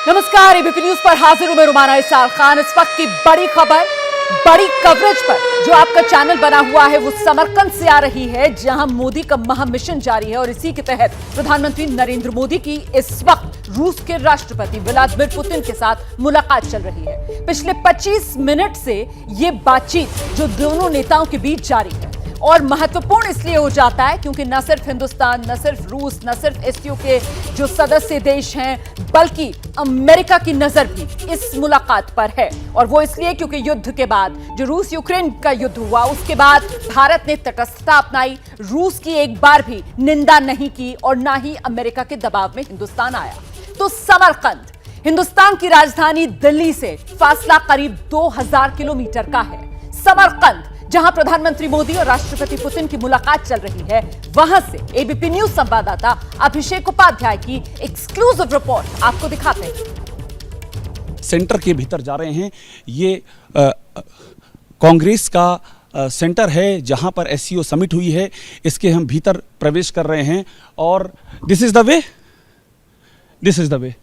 नमस्कार, ABP news पर हाजिर हूं मैं रुमाना इसार खान। इस वक्त की बड़ी खबर, बड़ी कवरेज पर जो आपका चैनल बना हुआ है वो समरकंद से आ रही है, जहां मोदी का महामिशन जारी है और इसी के तहत प्रधानमंत्री नरेंद्र मोदी की इस वक्त रूस के राष्ट्रपति व्लादिमीर पुतिन के साथ मुलाकात चल रही है। पिछले 25 मिनट से ये बातचीत जो दोनों नेताओं के बीच जारी है और महत्वपूर्ण इसलिए हो जाता है क्योंकि न सिर्फ हिंदुस्तान, न सिर्फ रूस, न सिर्फ एससीओ के जो सदस्य देश हैं, बल्कि अमेरिका की नजर भी इस मुलाकात पर है। और वो इसलिए क्योंकि युद्ध के बाद जो रूस यूक्रेन का युद्ध हुआ उसके बाद भारत ने तटस्थता अपनाई, रूस की एक बार भी निंदा नहीं की और ना ही अमेरिका के दबाव में हिंदुस्तान आया। तो समरकंद हिंदुस्तान की राजधानी दिल्ली से फासला करीब 2000 किलोमीटर का है। समरकंद जहां प्रधानमंत्री मोदी और राष्ट्रपति पुतिन की मुलाकात चल रही है, वहां से एबीपी न्यूज संवाददाता अभिषेक उपाध्याय की एक्सक्लूसिव रिपोर्ट आपको दिखाते हैं। सेंटर के भीतर जा रहे हैं। ये कांग्रेस का सेंटर है जहां पर एससीओ समिट हुई है। इसके हम भीतर प्रवेश कर रहे हैं और this is the way, this is the way,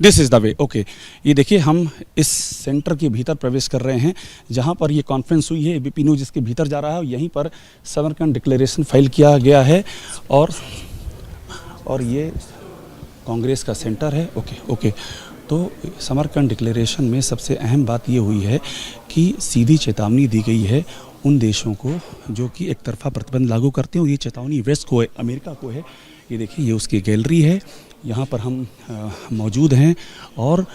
this is the way. Okay, ये देखिए हम इस सेंटर के भीतर प्रवेश कर रहे हैं जहां पर ये कॉन्फ्रेंस हुई है। एबीपी न्यूज़ इसके भीतर जा रहा है और यहीं पर समरकंद डिक्लेरेशन फाइल किया गया है और ये कांग्रेस का सेंटर है। ओके, तो समरकंद डिक्लेरेशन में सबसे अहम बात ये हुई है कि सीधी चेतावनी दी गई है उन देशों को जो कि एक तरफा प्रतिबंध लागू करते हैं और ये चेतावनी वेस्ट को है, अमेरिका को है। ये देखिए, ये उसकी गैलरी है, यहाँ पर हम मौजूद हैं और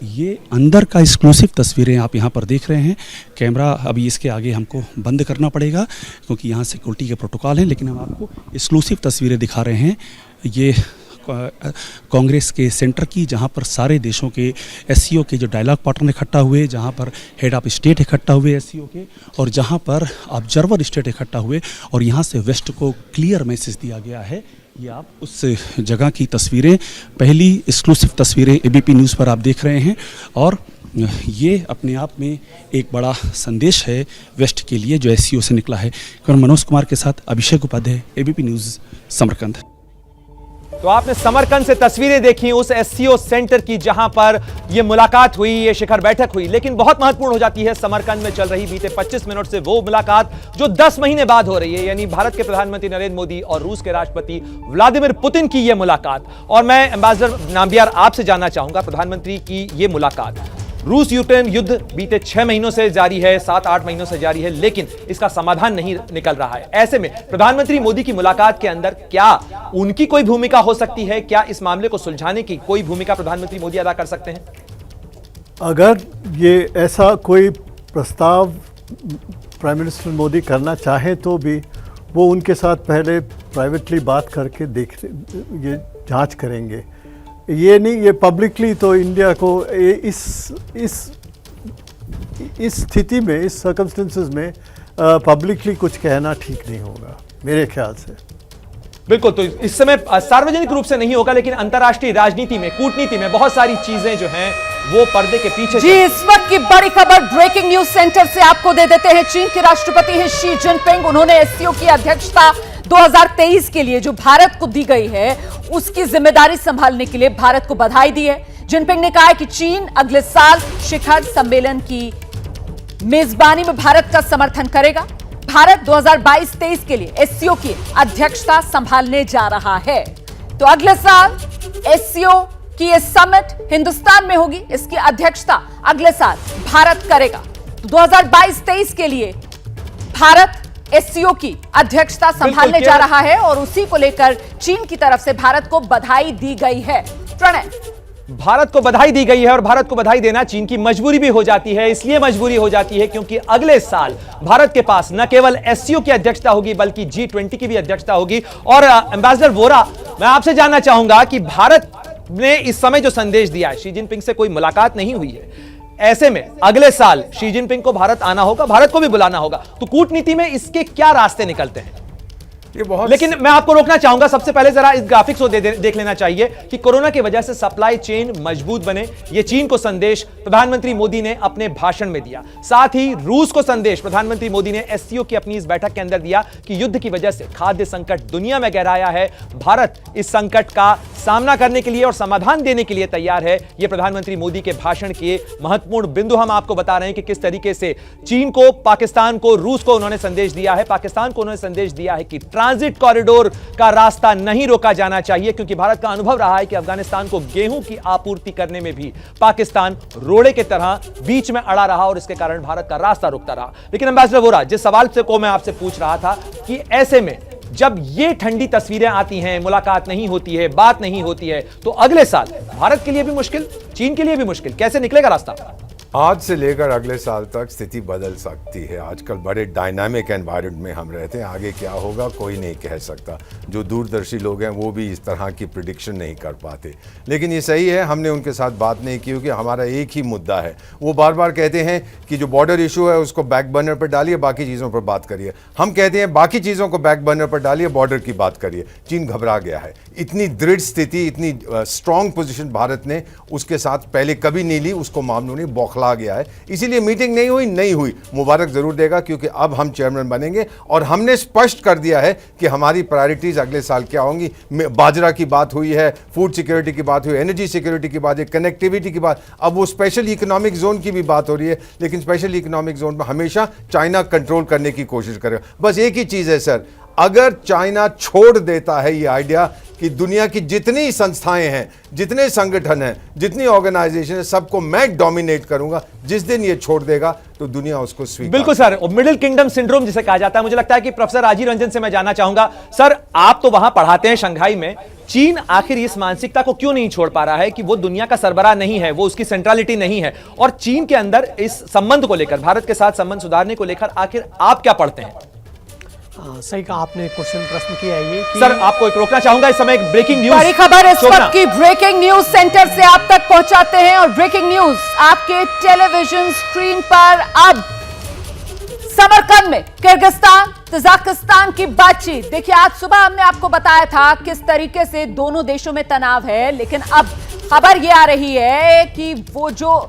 ये अंदर का एक्सक्लूसिव तस्वीरें आप यहाँ पर देख रहे हैं। कैमरा अभी इसके आगे हमको बंद करना पड़ेगा क्योंकि यहाँ सिक्योरिटी के प्रोटोकॉल हैं, लेकिन हम आपको एक्सक्लूसिव तस्वीरें दिखा रहे हैं। ये कांग्रेस के सेंटर की, जहाँ पर सारे देशों के एससीओ के जो डायलॉग पार्टनर इकट्ठा हुए, जहाँ पर हेड ऑफ स्टेट इकट्ठा हुए एससीओ के, और जहाँ पर ऑब्जर्वर स्टेट इकट्ठा हुए और यहाँ से वेस्ट को क्लियर मैसेज दिया गया है। ये आप उस जगह की तस्वीरें, पहली एक्सक्लूसिव तस्वीरें एबीपी न्यूज़ पर आप देख रहे हैं और ये अपने आप में एक बड़ा संदेश है वेस्ट के लिए जो एससीओ से निकला है। मनोज कुमार के साथ अभिषेक उपाध्याय, एबीपी न्यूज़, समरकंद। तो आपने समरकंद से तस्वीरें देखी उस एससीओ सेंटर की जहां पर यह मुलाकात हुई, ये शिखर बैठक हुई। लेकिन बहुत महत्वपूर्ण हो जाती है समरकंद में चल रही बीते 25 मिनट से वो मुलाकात जो 10 महीने बाद हो रही है, यानी भारत के प्रधानमंत्री नरेंद्र मोदी और रूस के राष्ट्रपति व्लादिमीर पुतिन की यह मुलाकात। और मैं एम्बेसडर नाम्बियार आपसे जानना चाहूंगा, प्रधानमंत्री की यह मुलाकात, रूस यूक्रेन युद्ध बीते 6 महीनों से जारी है, 7-8 महीनों से जारी है, लेकिन इसका समाधान नहीं निकल रहा है। ऐसे में प्रधानमंत्री मोदी की मुलाकात के अंदर क्या उनकी कोई भूमिका हो सकती है? क्या इस मामले को सुलझाने की कोई भूमिका प्रधानमंत्री मोदी अदा कर सकते हैं? अगर ये ऐसा कोई प्रस्ताव प्राइम मिनिस्टर मोदी करना चाहे तो भी वो उनके साथ पहले प्राइवेटली बात करके ये जांच करेंगे। ये नहीं, ये पब्लिकली तो इंडिया को इस स्थिति में, इस सर्कमस्टेंसेस में पब्लिकली कुछ कहना ठीक नहीं होगा मेरे ख्याल से। बिल्कुल, तो इस समय सार्वजनिक रूप से नहीं होगा, लेकिन अंतर्राष्ट्रीय राजनीति में, कूटनीति में बहुत सारी चीजें जो हैं वो पर्दे के पीछे। जी, इस वक्त की बड़ी खबर ब्रेकिंग न्यूज सेंटर से आपको दे देते हैं। चीन के राष्ट्रपति हैं शी जिनपिंग, उन्होंने एससीओ की अध्यक्षता 2023 के लिए जो भारत को दी गई है उसकी जिम्मेदारी संभालने के लिए भारत को बधाई दी है। जिनपिंग ने कहा है कि चीन अगले साल शिखर सम्मेलन की मेजबानी में भारत का समर्थन करेगा। भारत 2022-23 के लिए एससीओ की अध्यक्षता संभालने जा रहा है। तो अगले साल एससीओ की यह समिट हिंदुस्तान में होगी, इसकी अध्यक्षता अगले साल भारत करेगा। तो 2022-23 के लिए भारत एससीओ की अध्यक्षता संभालने जा रहा है और उसी को लेकर चीन की तरफ से भारत को बधाई दी गई है। प्रणय, भारत को बधाई दी गई है और भारत को बधाई देना चीन की मजबूरी भी हो जाती है। इसलिए मजबूरी हो जाती है क्योंकि अगले साल भारत के पास न केवल एससीओ की अध्यक्षता होगी बल्कि G20 की भी अध्यक्षता होगी। और एम्बेसडर वोरा, मैं आपसे जानना चाहूंगा कि भारत ने इस समय जो संदेश दिया है, शी जिनपिंग से कोई मुलाकात नहीं हुई है, ऐसे में अगले साल शी जिनपिंग को भारत आना होगा, भारत को भी बुलाना होगा, तो कूटनीति में इसके क्या रास्ते निकलते हैं? ये बहुत लेकिन मैं आपको रोकना चाहूंगा, सबसे पहले जरा इस ग्राफिक्स को देख लेना चाहिए कि कोरोना की वजह से सप्लाई चेन मजबूत बने, ये चीन को संदेश प्रधानमंत्री मोदी ने अपने भाषण में दिया। साथ ही रूस को संदेश प्रधानमंत्री मोदी ने एससीओ की अपनी इस बैठक के अंदर दिया कि युद्ध की वजह से खाद्य संकट दुनिया में गहराया है, भारत इस संकट का सामना करने के लिए और समाधान देने के लिए तैयार है। यह प्रधानमंत्री मोदी के भाषण के महत्वपूर्ण बिंदु हम आपको बता रहे हैं कि किस तरीके से चीन को, पाकिस्तान को, रूस को उन्होंने संदेश दिया है। पाकिस्तान को उन्होंने संदेश दिया है कि ट्रांजिट कॉरिडोर का रास्ता नहीं रोका जाना चाहिए, क्योंकि भारत का अनुभव रहा है कि अफगानिस्तान को गेहूं की आपूर्ति करने में भी पाकिस्तान रोड़े की तरह बीच में अड़ा रहा और इसके कारण भारत का रास्ता रुकता रहा। लेकिन एम्बेसडर वोरा, जिस सवाल से को मैं आपसे पूछ रहा था कि ऐसे में जब ये ठंडी तस्वीरें आती हैं, मुलाकात नहीं होती है, बात नहीं होती है, तो अगले साल भारत के लिए भी मुश्किल, चीन के लिए भी मुश्किल, कैसे निकलेगा रास्ता? आज से लेकर अगले साल तक स्थिति बदल सकती है। आजकल बड़े डायनामिक एनवायरनमेंट में हम रहते हैं, आगे क्या होगा कोई नहीं कह सकता। जो दूरदर्शी लोग हैं वो भी इस तरह की प्रिडिक्शन नहीं कर पाते। लेकिन ये सही है, हमने उनके साथ बात नहीं की क्योंकि हमारा एक ही मुद्दा है। वो बार बार कहते हैं कि जो बॉर्डर इशू है उसको बैक बर्नर पर डालिए, बाकी चीज़ों पर बात करिए। हम कहते हैं बाकी चीज़ों को बैक बर्नर पर डालिए, बॉर्डर की बात करिए। चीन घबरा गया है। इतनी दृढ़ स्थिति, इतनी स्ट्रॉन्ग पोजिशन भारत ने उसके साथ पहले कभी नहीं ली, उसको मामलों ने बौखला गया है। इसीलिए मीटिंग नहीं हुई। मुबारक जरूर देगा क्योंकि अब हम चेयरमैन बनेंगे और हमने स्पष्ट कर दिया है कि हमारी प्रायोरिटीज अगले साल क्या होंगी। बाजरा की बात हुई है, फूड सिक्योरिटी की बात हुई, एनर्जी सिक्योरिटी की बात है, कनेक्टिविटी की बात, अब वो स्पेशल इकोनॉमिक जोन की भी बात हो रही है। लेकिन स्पेशल इकोनॉमिक जोन में हमेशा चाइना कंट्रोल करने की कोशिश करेगा। बस एक ही चीज है सर, अगर चाइना छोड़ देता है ये आइडिया कि दुनिया की जितनी संस्थाएं हैं, जितने संगठन हैं, जितनी ऑर्गेनाइजेशन है, सबको मैं डोमिनेट करूंगा, जिस दिन ये छोड़ देगा तो दुनिया उसको स्वीकार। बिल्कुल सर, मिडिल किंगडम सिंड्रोम जिसे कहा जाता है। मुझे लगता है कि प्रोफेसर राजीव रंजन से मैं जानना चाहूंगा, सर आप तो वहां पढ़ाते हैं शंघाई में, चीन आखिर इस मानसिकता को क्यों नहीं छोड़ पा रहा है कि वो दुनिया का सरबराह नहीं है, वो उसकी सेंट्रलिटी नहीं है, और चीन के अंदर इस संबंध को लेकर, भारत के साथ संबंध सुधारने को लेकर आखिर आप क्या पढ़ते हैं? सही कहा आपने, प्रश्न किया है ये कि सर आपको एक रोकना चाहूंगा, इस समय एक ब्रेकिंग न्यूज, बड़ी खबर इस वक्त की ब्रेकिंग न्यूज सेंटर से आप तक पहुंचाते हैं। और ब्रेकिंग न्यूज आपके टेलीविजन स्क्रीन पर अब समरकंद में किर्गिस्तान तजाकिस्तान की बातचीत। देखिए, आज सुबह हमने आपको बताया था किस तरीके से दोनों देशों में तनाव है, लेकिन अब खबर यह आ रही है कि वो जो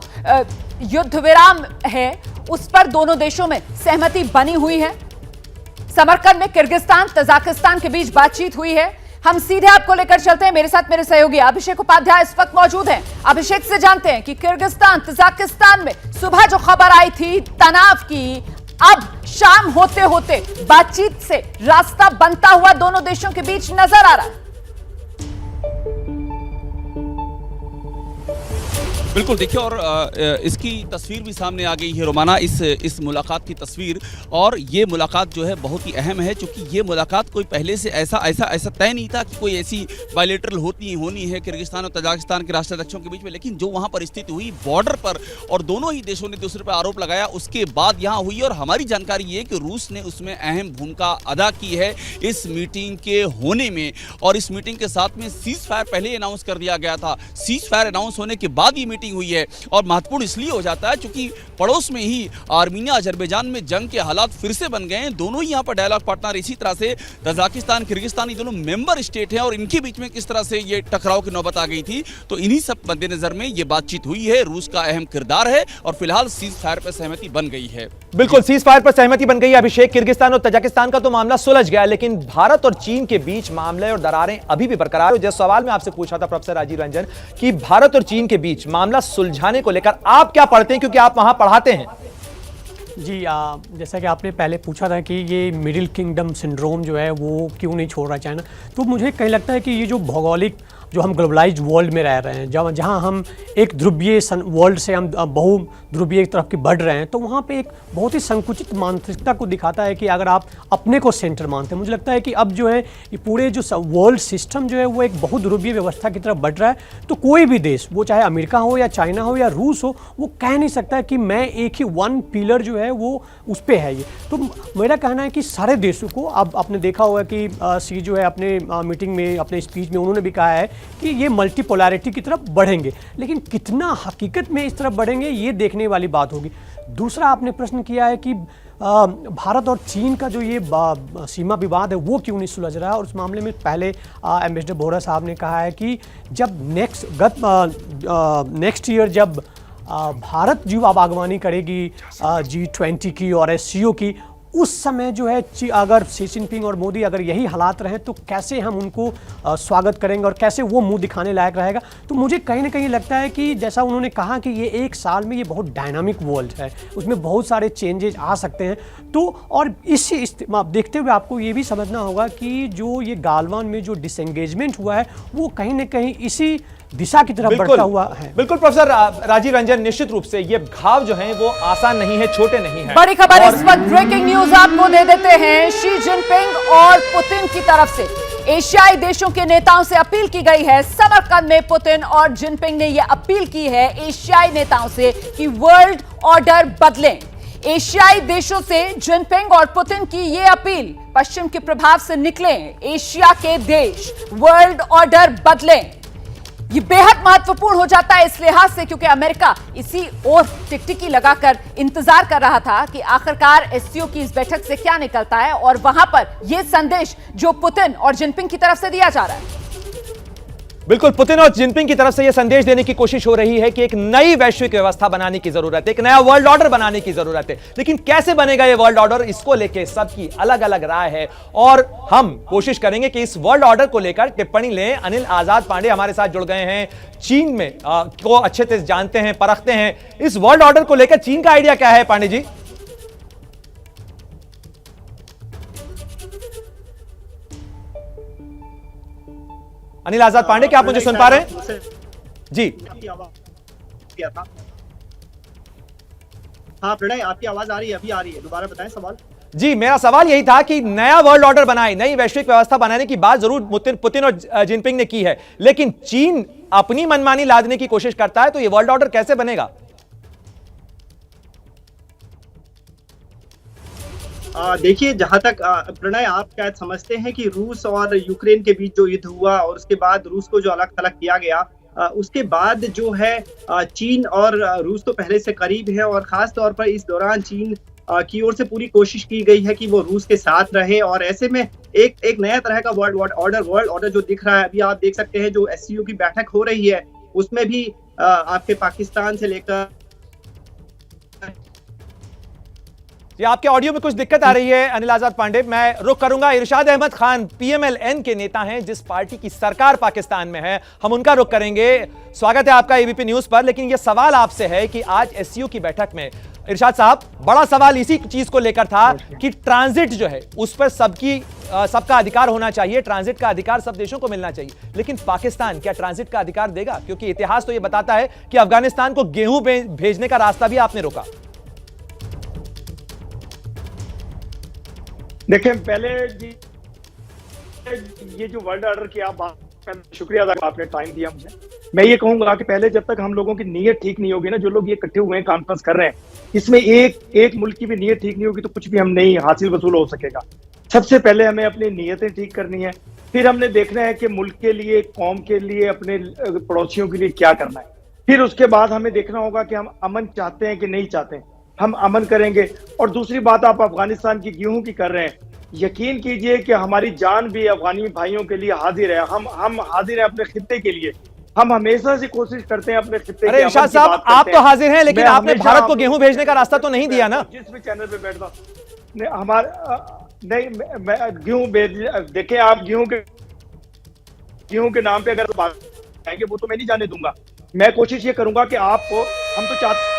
युद्ध विराम है उस पर दोनों देशों में सहमति बनी हुई है। समरकंद में किर्गिस्तान तजाकिस्तान के बीच बातचीत हुई है। हम सीधे आपको लेकर चलते हैं, मेरे साथ मेरे सहयोगी अभिषेक उपाध्याय इस वक्त मौजूद हैं। अभिषेक से जानते हैं कि किर्गिस्तान तजाकिस्तान में सुबह जो खबर आई थी तनाव की, अब शाम होते होते बातचीत से रास्ता बनता हुआ दोनों देशों के बीच नजर आ रहा है। बिल्कुल, देखिए, और इसकी तस्वीर भी सामने आ गई है रोमाना, इस मुलाकात की तस्वीर। और ये मुलाकात जो है बहुत ही अहम है, क्योंकि ये मुलाकात कोई पहले से ऐसा तय नहीं था कि कोई ऐसी बायलैटरल होनी है किर्गिस्तान और तजाकिस्तान के राष्ट्राध्यक्षों के बीच में। लेकिन जो वहाँ पर स्थिति हुई बॉर्डर पर, और दोनों ही देशों ने दूसरे पर आरोप लगाया, उसके बाद यहाँ हुई। और हमारी जानकारी ये कि रूस ने उसमें अहम भूमिका अदा की है इस मीटिंग के होने में। और इस मीटिंग के साथ में सीज फायर पहले अनाउंस कर दिया गया था। सीज फायर अनाउंस होने के बाद ये मीटिंग हुई है, और महत्वपूर्ण इसलिए हो जाता है क्योंकि पड़ोस में ही आर्मीनिया अजरबैजान में जंग के हालात फिर से बन गए हैं। दोनों ही यहाँ पर डायलॉग पार्टनर, इसी तरह से तजाकिस्तान किर्गिस्तान, ये दोनों मेंबर स्टेट हैं, और इनके बीच में किस तरह से ये टकराव की नौबत आ गई थी, तो इन्हीं सब मद्देनजर में ये बातचीत हुई है। रूस का अहम किरदार है, और फिलहाल सीज फायर पर सहमति बन गई है। बिल्कुल, सीज फायर पर सहमति बन गई है। अभिषेक, किर्गिस्तान और तजाकिस्तान का तो मामला सुलझ गया, लेकिन भारत और चीन के बीच मामले और दरारें अभी भी बरकरार। जिस सवाल में आपसे पूछा था प्रोफेसर राजीव रंजन कि भारत और चीन के बीच मामला सुलझाने को लेकर आप क्या पढ़ते हैं, क्योंकि आप वहां पढ़ाते हैं। जी, जैसा कि आपने पहले पूछा था कि ये मिडिल किंगडम सिंड्रोम जो है वो क्यों नहीं छोड़ रहा चाइना, तो मुझे कहीं लगता है कि ये जो भौगोलिक, जो हम ग्लोबलाइज्ड वर्ल्ड में रह रहे हैं, जहाँ हम एक ध्रुवीय वर्ल्ड से हम बहु ध्रुवीय तरफ की बढ़ रहे हैं, तो वहाँ पे एक बहुत ही संकुचित मानसिकता को दिखाता है कि अगर आप अपने को सेंटर मानते हैं। मुझे लगता है कि अब जो है ये पूरे जो वर्ल्ड सिस्टम जो है वो एक बहुध्रुवीय व्यवस्था की तरफ बढ़ रहा है। तो कोई भी देश, वो चाहे अमेरिका हो या चाइना हो या रूस हो, वो कह नहीं सकता कि मैं एक ही वन पिलर जो है वो उस पर है। ये तो मेरा कहना है कि सारे देशों को, अब आपने देखा होगा कि सी जो है अपने मीटिंग में, अपने स्पीच में उन्होंने भी कहा है कि ये मल्टीपोलैरिटी की तरफ बढ़ेंगे, लेकिन कितना हकीकत में इस तरफ बढ़ेंगे ये देखने वाली बात होगी। दूसरा आपने प्रश्न किया है कि भारत और चीन का जो ये सीमा विवाद है वो क्यों नहीं सुलझ रहा है, और उस मामले में पहले एम्बेसडर बोहरा साहब ने कहा है कि जब नेक्स्ट ईयर जब भारत जो आगवानी करेगी G20 की और SCO की, उस समय जो है अगर शी जिनपिंग और मोदी अगर यही हालात रहे तो कैसे हम उनको स्वागत करेंगे और कैसे वो मुंह दिखाने लायक रहेगा। तो मुझे कहीं ना कहीं लगता है कि जैसा उन्होंने कहा कि ये एक साल में ये बहुत डायनामिक वर्ल्ड है, उसमें बहुत सारे चेंजेस आ सकते हैं। तो और इसी देखते हुए आपको ये भी समझना होगा कि जो ये गालवान में जो डिसएंगेजमेंट हुआ है वो कहीं ना कहीं इसी दिशा की तरफ बढ़ता हुआ है। बिल्कुल प्रोफेसर राजीव रंजन, निश्चित रूप से ये घाव जो हैं वो आसान नहीं है, छोटे नहीं है। बड़ी खबर इस वक्त ब्रेकिंग न्यूज आपको दे देते हैं। शी जिनपिंग और पुतिन की तरफ से एशियाई देशों के नेताओं से अपील की गई है। समरकंद में पुतिन और जिनपिंग ने यह अपील की है एशियाई नेताओं से कि वर्ल्ड ऑर्डर बदलें। एशियाई देशों से जिनपिंग और पुतिन की यह अपील, पश्चिम के प्रभाव से निकलें एशिया के देश, वर्ल्ड ऑर्डर बदलें। ये बेहद महत्वपूर्ण हो जाता है इस लिहाज से क्योंकि अमेरिका इसी ओर टिकटिकी लगाकर इंतजार कर रहा था कि आखिरकार SCO की इस बैठक से क्या निकलता है, और वहां पर यह संदेश जो पुतिन और जिनपिंग की तरफ से दिया जा रहा है। बिल्कुल, पुतिन और जिनपिंग की तरफ से यह संदेश देने की कोशिश हो रही है कि एक नई वैश्विक व्यवस्था बनाने की जरूरत है, एक नया वर्ल्ड ऑर्डर बनाने की जरूरत है। लेकिन कैसे बनेगा यह वर्ल्ड ऑर्डर, इसको लेके सबकी अलग अलग राय है और हम कोशिश करेंगे कि इस वर्ल्ड ऑर्डर को लेकर टिप्पणी लें। अनिल आजाद पांडे हमारे साथ जुड़ गए हैं, चीन में को अच्छे से जानते हैं, परखते हैं। इस वर्ल्ड ऑर्डर को लेकर चीन का आइडिया क्या है पांडे जी? अनिल आजाद पांडे, क्या आप मुझे सुन पा रहे हैं? जी हाँ प्रणय, आपकी आवाज आ रही है? अभी आ रही है, दोबारा बताएं सवाल। जी, मेरा सवाल यही था कि नया वर्ल्ड ऑर्डर बनाए, नई वैश्विक व्यवस्था बनाने की बात जरूर पुतिन और जिनपिंग ने की है, लेकिन चीन अपनी मनमानी लादने की कोशिश करता है, तो यह वर्ल्ड ऑर्डर कैसे बनेगा? देखिए, जहां तक प्रणय आप क्या समझते हैं कि रूस और यूक्रेन के बीच जो युद्ध हुआ और उसके बाद रूस को जो अलग थलग किया गया, उसके बाद जो है चीन और रूस तो पहले से करीब है, और खास तौर पर इस दौरान चीन की ओर से पूरी कोशिश की गई है कि वो रूस के साथ रहे, और ऐसे में एक नया तरह का वर्ल्ड ऑर्डर जो दिख रहा है। अभी आप देख सकते हैं जो SCO की बैठक हो रही है उसमें भी आपके पाकिस्तान से लेकर ये आपके ऑडियो में कुछ दिक्कत आ रही है अनिल आजाद पांडे, मैं रुक करूंगा। इरशाद अहमद खान PMLN के नेता हैं, जिस पार्टी की सरकार पाकिस्तान में है, हम उनका रुक करेंगे। स्वागत है आपका ABP न्यूज पर। लेकिन यह सवाल आपसे है कि आज SCO की बैठक में इरशाद साहब, बड़ा सवाल इसी चीज को लेकर था कि ट्रांजिट जो है उस पर सबका अधिकार होना चाहिए, ट्रांजिट का अधिकार सब देशों को मिलना चाहिए, लेकिन पाकिस्तान क्या ट्रांजिट का अधिकार देगा? क्योंकि इतिहास तो यह बताता है कि अफगानिस्तान को गेहूं भेजने का रास्ता भी आपने रोका। देखें, पहले जी ये जो वर्ल्ड ऑर्डर की आप बात, शुक्रिया अदा आपने टाइम दिया मुझे। मैं ये कहूंगा कि पहले जब तक हम लोगों की नीयत ठीक नहीं होगी ना, जो लोग ये इकट्ठे हुए हैं कॉन्फ्रेंस कर रहे हैं, इसमें एक मुल्क की भी नीयत ठीक नहीं होगी तो कुछ भी हम नहीं हासिल वसूल हो सकेगा। सबसे पहले हमें अपनी नीयतें ठीक करनी है, फिर हमने देखना है कि मुल्क के लिए, कौम के लिए, अपने पड़ोसियों के लिए क्या करना है। फिर उसके बाद हमें देखना होगा कि हम अमन चाहते हैं कि नहीं चाहते हैं, हम अमन करेंगे। और दूसरी बात आप अफगानिस्तान की गेहूं की कर रहे हैं, यकीन कीजिए कि हमारी जान भी अफगानी भाइयों के लिए हाजिर है, हम हाजिर हैं अपने खित्ते के लिए। हम हमेशा से कोशिश करते हैं अपने खित्ते अरे इरशाद साहब, आप तो हाजिर हैं, लेकिन आपने भारत को गेहूं भेजने का रास्ता तो नहीं दिया ना। जिस भी चैनल पे बैठता गेहूं भेज, देखें आप गेहूं के नाम पे अगर बात आएंगे वो तो मैं नहीं जाने दूंगा। मैं कोशिश ये करूंगा कि आपको, हम तो चाहते।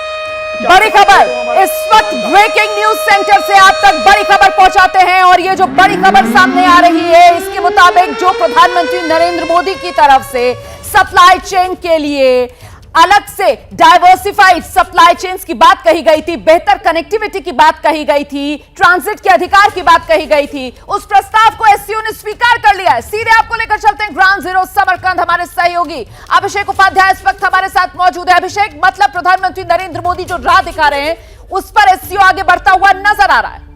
बड़ी खबर इस वक्त ब्रेकिंग न्यूज सेंटर से आप तक बड़ी खबर पहुंचाते हैं, और ये जो बड़ी खबर सामने आ रही है इसके मुताबिक जो प्रधानमंत्री नरेंद्र मोदी की तरफ से सप्लाई चेन के लिए अलग से डाइवर्सिफाइड सप्लाई चेन्स की बात कही गई थी, बेहतर कनेक्टिविटी की बात कही गई थी, ट्रांजिट के अधिकार की बात कही गई थी, उस प्रस्ताव को SCO ने स्वीकार कर लिया है। सीधे आपको लेकर चलते हैं ग्राउंड जीरो समरकंद। हमारे सहयोगी अभिषेक उपाध्याय इस वक्त हमारे साथ मौजूद है। अभिषेक, मतलब प्रधानमंत्री नरेंद्र मोदी जो राह दिखा रहे हैं उस पर SCO आगे बढ़ता हुआ नजर आ रहा है।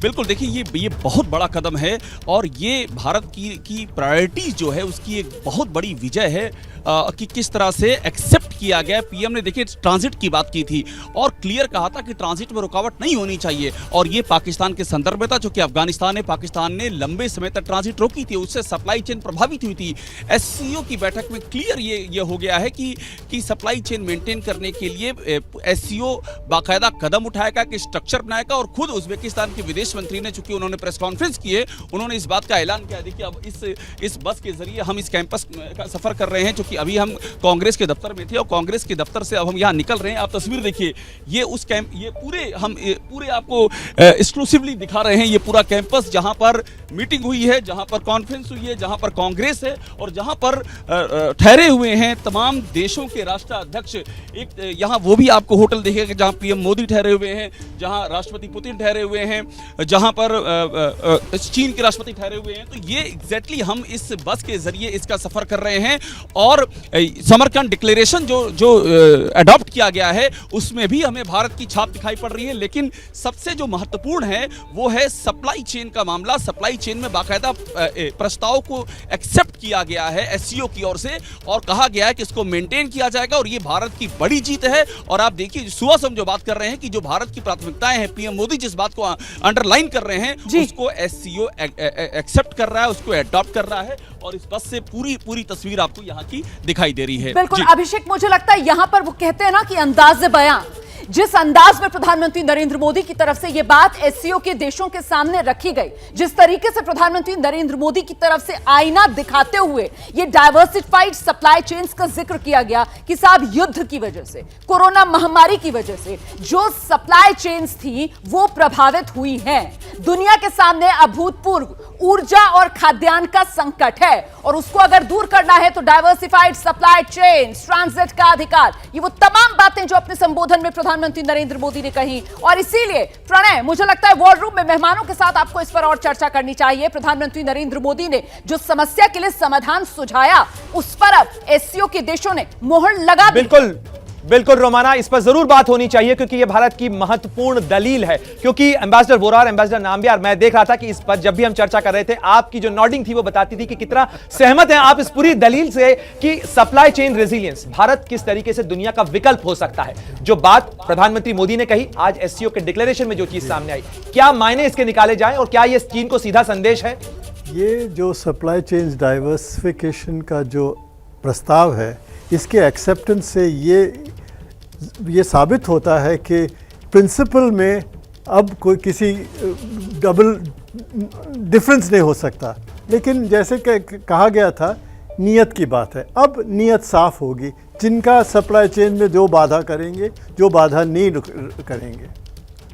बिल्कुल, देखिए ये बहुत बड़ा कदम है और ये भारत की प्रायोरिटी जो है उसकी एक बहुत बड़ी विजय है कि किस तरह से एक्सेप्ट किया गया। पीएम ने देखिए ट्रांजिट की बात की थी और क्लियर कहा था कि ट्रांजिट में रुकावट नहीं होनी चाहिए और ये पाकिस्तान के संदर्भ में था, जो कि अफगानिस्तान में पाकिस्तान ने लंबे समय तक ट्रांजिट रोकी थी, उससे सप्लाई चेन प्रभावित हुई थी। एससीओ की बैठक में क्लियर ये हो गया है कि सप्लाई चेन मेंटेन करने के लिए एससीओ बाकायदा कदम उठाएगा, कि स्ट्रक्चर बनाएगा और खुद उज्बेकिस्तान के विदेश मंत्री ने, चूंकि उन्होंने प्रेस कॉन्फ्रेंस की है, उन्होंने इस बात का ऐलान किया। देखिए अब इस बस के जरिए हम इस कैंपस का सफर कर रहे हैं, क्योंकि अभी हम कांग्रेस के दफ्तर में थे और कांग्रेस के दफ्तर से अब हम यहाँ निकल रहे हैं। आप तस्वीर देखिए, ये उस कैंप, ये पूरे आपको एक्सक्लूसिवली दिखा रहे हैं ये पूरा कैंपस, जहां पर मीटिंग हुई है, जहां पर कॉन्फ्रेंस हुई है, जहां पर कांग्रेस है और जहां पर ठहरे हुए हैं तमाम देशों के राष्ट्राध्यक्ष। एक यहाँ वो भी आपको होटल देखेगा जहां पीएम मोदी ठहरे हुए हैं, जहां राष्ट्रपति पुतिन ठहरे हुए हैं, जहां पर चीन के राष्ट्रपति ठहरे हुए हैं। तो ये एग्जैक्टली हम इस बस के जरिए इसका सफर कर रहे हैं और समरकंद डिक्लेरेशन जो अडॉप्ट किया गया है उसमें भी हमें भारत की छाप दिखाई पड़ रही है। लेकिन सबसे जो महत्वपूर्ण है वो है सप्लाई चेन का मामला। सप्लाई चेन में बाकायदा प्रस्ताव को एक्सेप्ट किया गया है एससीओ की ओर से और कहा गया है कि इसको मेंटेन किया जाएगा और ये भारत की बड़ी जीत है। और आप देखिए सुबह से हम जो बात कर रहे हैं कि जो भारत की प्राथमिकताएं हैं, पीएम मोदी जिस बात को अंडरलाइन कर रहे हैं उसको एससीओ एक्सेप्ट कर रहा है, उसको अडॉप्ट कर रहा है और इस बस से पूरी तस्वीर आपको यहाँ की दिखाई दे रही है। बिल्कुल अभिषेक, मुझे लगता है यहां पर वो कहते हैं ना कि अंदाज़े बयां, जिस अंदाज में प्रधानमंत्री नरेंद्र मोदी की तरफ से यह बात एससीओ के देशों के सामने रखी गई, जिस तरीके से प्रधानमंत्री नरेंद्र मोदी की तरफ से आईना दिखाते हुए यह डाइवर्सिफाइड सप्लाई चेन्स का जिक्र किया गया कि साहब युद्ध की वजह से, कोरोना महामारी की वजह से जो सप्लाई चेन्स थी वो प्रभावित हुई हैं। दुनिया के सामने अभूतपूर्व ऊर्जा और खाद्यान्न का संकट है और उसको अगर दूर करना है तो डाइवर्सिफाइड सप्लाई चेन्स, ट्रांजिट का अधिकार, ये वो तमाम बातें जो अपने संबोधन में प्रधानमंत्री नरेंद्र मोदी ने कही। और इसीलिए प्रणय, मुझे लगता है वॉर रूम में मेहमानों के साथ आपको इस पर और चर्चा करनी चाहिए। प्रधानमंत्री नरेंद्र मोदी ने जो समस्या के लिए समाधान सुझाया उस पर अब एससीओ के देशों ने मोहर लगा दी। बिल्कुल रोमाना, इस पर जरूर बात होनी चाहिए क्योंकि यह भारत की महत्वपूर्ण दलील है। क्योंकि एम्बेसडर वोरा और एम्बेसडर नाम्बियार, मैं देख रहा था कि इस पर जब भी हम चर्चा कर रहे थे आपकी जो नॉडिंग थी वो बताती थी कि कितना सहमत हैं आप इस पूरी दलील से कि सप्लाई चेन रेजिलियंस भारत किस तरीके से दुनिया का विकल्प हो सकता है। जो बात प्रधानमंत्री मोदी ने कही, आज एससीओ के डिक्लेरेशन में जो चीज सामने आई, क्या मायने इसके निकाले जाए और क्या यह चीन को सीधा संदेश है? ये जो सप्लाई चेन डाइवर्सिफिकेशन का जो प्रस्ताव है, इसके एक्सेप्टेंस से ये साबित होता है कि प्रिंसिपल में अब कोई किसी डबल डिफरेंस नहीं हो सकता। लेकिन जैसे कहा गया था, नीयत की बात है। अब नीयत साफ होगी, जिनका सप्लाई चेन में जो बाधा करेंगे, जो बाधा नहीं करेंगे।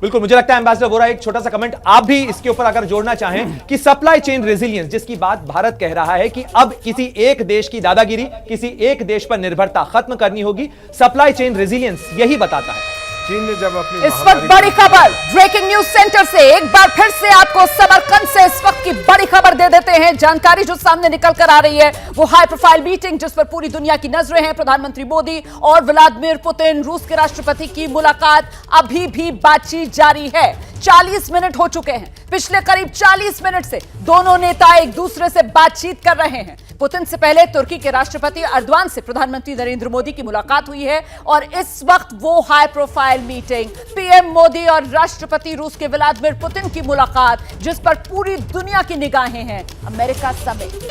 बिल्कुल, मुझे लगता है एम्बेसडर वोरा एक छोटा सा कमेंट आप भी इसके ऊपर अगर जोड़ना चाहें कि सप्लाई चेन रेजिलियंस जिसकी बात भारत कह रहा है कि अब किसी एक देश की दादागिरी, किसी एक देश पर निर्भरता खत्म करनी होगी, सप्लाई चेन रेजिलियंस यही बताता है। चीन ने जब अपनी इस वक्त बड़ी खबर ब्रेकिंग न्यूज सेंटर से एक बार फिर से आपको समरकंद से इस वक्त की बड़ी खबर दे देते हैं। जानकारी जो सामने निकल कर आ रही है वो हाई प्रोफाइल मीटिंग जिस पर पूरी दुनिया की नजरें हैं, प्रधानमंत्री मोदी और व्लादिमीर पुतिन रूस के राष्ट्रपति की मुलाकात, अभी भी बातचीत जारी है। 40 मिनट हो चुके हैं। पिछले करीब 40 मिनट से दोनों नेता एक दूसरे से बातचीत कर रहे हैं। पुतिन से पहले तुर्की के राष्ट्रपति अर्दवान से प्रधानमंत्री नरेंद्र मोदी की मुलाकात हुई है और इस वक्त वो high profile meeting, PM Modi और राष्ट्रपति रूस के व्लादिमीर पुतिन की मुलाकात, जिस पर पूरी दुनिया की निगाहें हैं, अमेरिका समेत।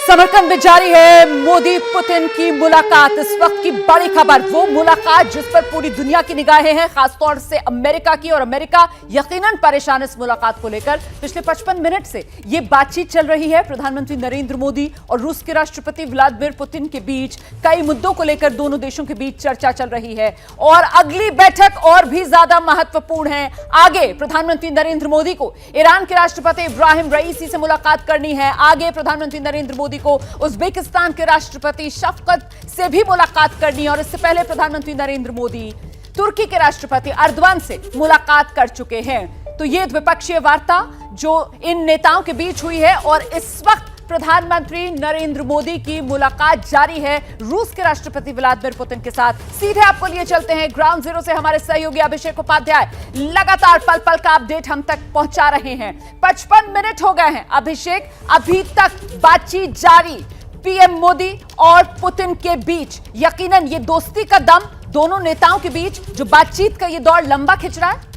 समरकंद में जारी है मोदी पुतिन की मुलाकात। इस वक्त की बड़ी खबर, वो मुलाकात जिस पर पूरी दुनिया की निगाहें हैं, खासतौर से अमेरिका की, और अमेरिका यकीनन परेशान इस मुलाकात को लेकर। पिछले 55 मिनट से ये बातचीत चल रही है प्रधानमंत्री नरेंद्र मोदी और रूस के राष्ट्रपति व्लादिमीर पुतिन के बीच। कई मुद्दों को लेकर दोनों देशों के बीच चर्चा चल रही है और अगली बैठक और भी ज्यादा महत्वपूर्ण है। आगे प्रधानमंत्री नरेंद्र मोदी को ईरान के राष्ट्रपति इब्राहिम रईसी से मुलाकात करनी है। आगे प्रधानमंत्री नरेंद्र मोदी को उज्बेकिस्तान के राष्ट्रपति शफकत से भी मुलाकात करनी है और इससे पहले प्रधानमंत्री नरेंद्र मोदी तुर्की के राष्ट्रपति अर्दवान से मुलाकात कर चुके हैं। तो ये द्विपक्षीय वार्ता जो इन नेताओं के बीच हुई है और इस वक्त प्रधानमंत्री नरेंद्र मोदी की मुलाकात जारी है रूस के राष्ट्रपति व्लादिमीर पुतिन के साथ। सीधे आपको लिए चलते हैं ग्राउंड जीरो से। हमारे सहयोगी अभिषेक उपाध्याय लगातार पल पल का अपडेट हम तक पहुंचा रहे हैं। 55 मिनट हो गए हैं अभिषेक, अभी तक बातचीत जारी पीएम मोदी और पुतिन के बीच। यकीनन ये दोस्ती का दम दोनों नेताओं के बीच, जो बातचीत का ये दौर लंबा खिंच रहा है।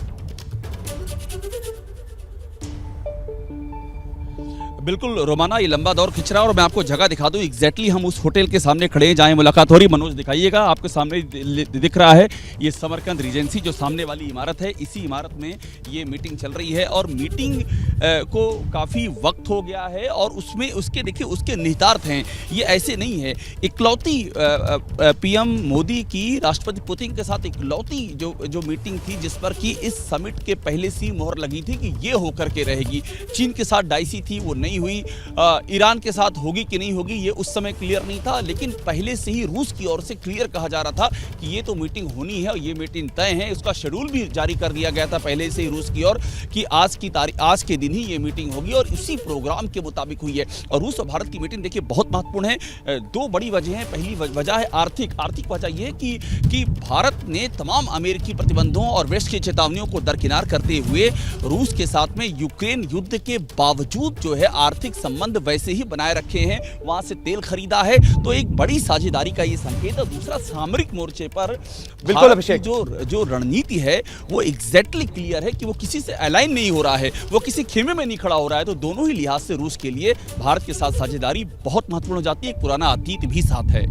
बिल्कुल रोमाना, ये लंबा दौर खिंच रहा है और मैं आपको जगह दिखा दूं। एग्जैक्टली हम उस होटल के सामने खड़े हैं जहां मुलाकात हो रही। मनोज दिखाइएगा, आपके सामने दिख रहा है ये समरकंद रीजेंसी, जो सामने वाली इमारत है। इसी इमारत में ये मीटिंग चल रही है और मीटिंग को काफ़ी वक्त हो गया है और उसमें उसके देखिए उसके निहितार्थ हैं। ये ऐसे नहीं है इकलौती पीएम मोदी की राष्ट्रपति पुतिन के साथ इकलौती जो मीटिंग थी जिस पर कि इस समिट के पहले से मोहर लगी थी कि ये होकर के रहेगी। चीन के साथ डाइसी थी, वो नहीं हुई। ईरान के साथ होगी कि नहीं होगी ये उस समय क्लियर नहीं था, लेकिन पहले से ही रूस की ओर से क्लियर कहा जा रहा था कि ये तो मीटिंग होनी है और ये मीटिंग तय है। उसका शेड्यूल भी जारी कर दिया गया था पहले से ही रूस की ओर कि आज के दिन ही ये मीटिंग होगी और इसी प्रोग्राम के मुताबिक हुई है। और रूस और भारत की मीटिंग देखिए बहुत महत्वपूर्ण है। दो बड़ी वजह है। पहली वजह है आर्थिक वजह यह कि भारत ने तमाम अमेरिकी प्रतिबंधों और वेस्ट की चेतावनियों को दरकिनार करते हुए रूस के साथ में यूक्रेन युद्ध के बावजूद जो है आर्थिक संबंध वैसे ही बनाए रखे हैं। वहां से तेल खरीदा है, तो एक बड़ी साझेदारी का ये संकेत है। दूसरा, सामरिक मोर्चे पर बिल्कुल अभिषेक, जो रणनीति है वो एग्जैक्टली क्लियर है कि वो किसी से अलाइन नहीं हो रहा है, वो किसी खेमे में नहीं खड़ा हो रहा है। तो दोनों ही लिहाज से रूस के लिए भारत के साथ साझेदारी बहुत महत्वपूर्ण हो जाती है। एक पुराना अतीत भी साथ है।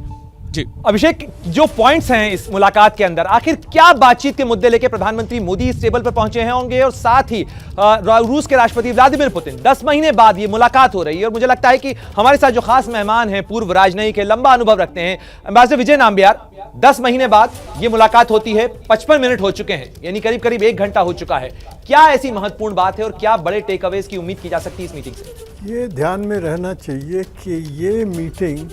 जी अभिषेक, जो पॉइंट्स हैं इस मुलाकात के अंदर, आखिर क्या बातचीत के मुद्दे लेके प्रधानमंत्री मोदी इस टेबल पर पहुंचे हैं होंगे और साथ ही रूस के राष्ट्रपति व्लादिमीर पुतिन 10 महीने बाद ये मुलाकात हो रही है और मुझे लगता है कि हमारे साथ जो खास मेहमान हैं पूर्व राजनयिक के लंबा अनुभव रखते हैं एम्बेसडर विजय नाम्बियार। 10 महीने बाद ये मुलाकात होती है, 55 मिनट हो चुके हैं, यानी करीब करीब 1 घंटा हो चुका है। क्या ऐसी महत्वपूर्ण बात है और क्या बड़े टेक अवेज की उम्मीद की जा सकती है इस मीटिंग से? ये ध्यान में रहना चाहिए कि ये मीटिंग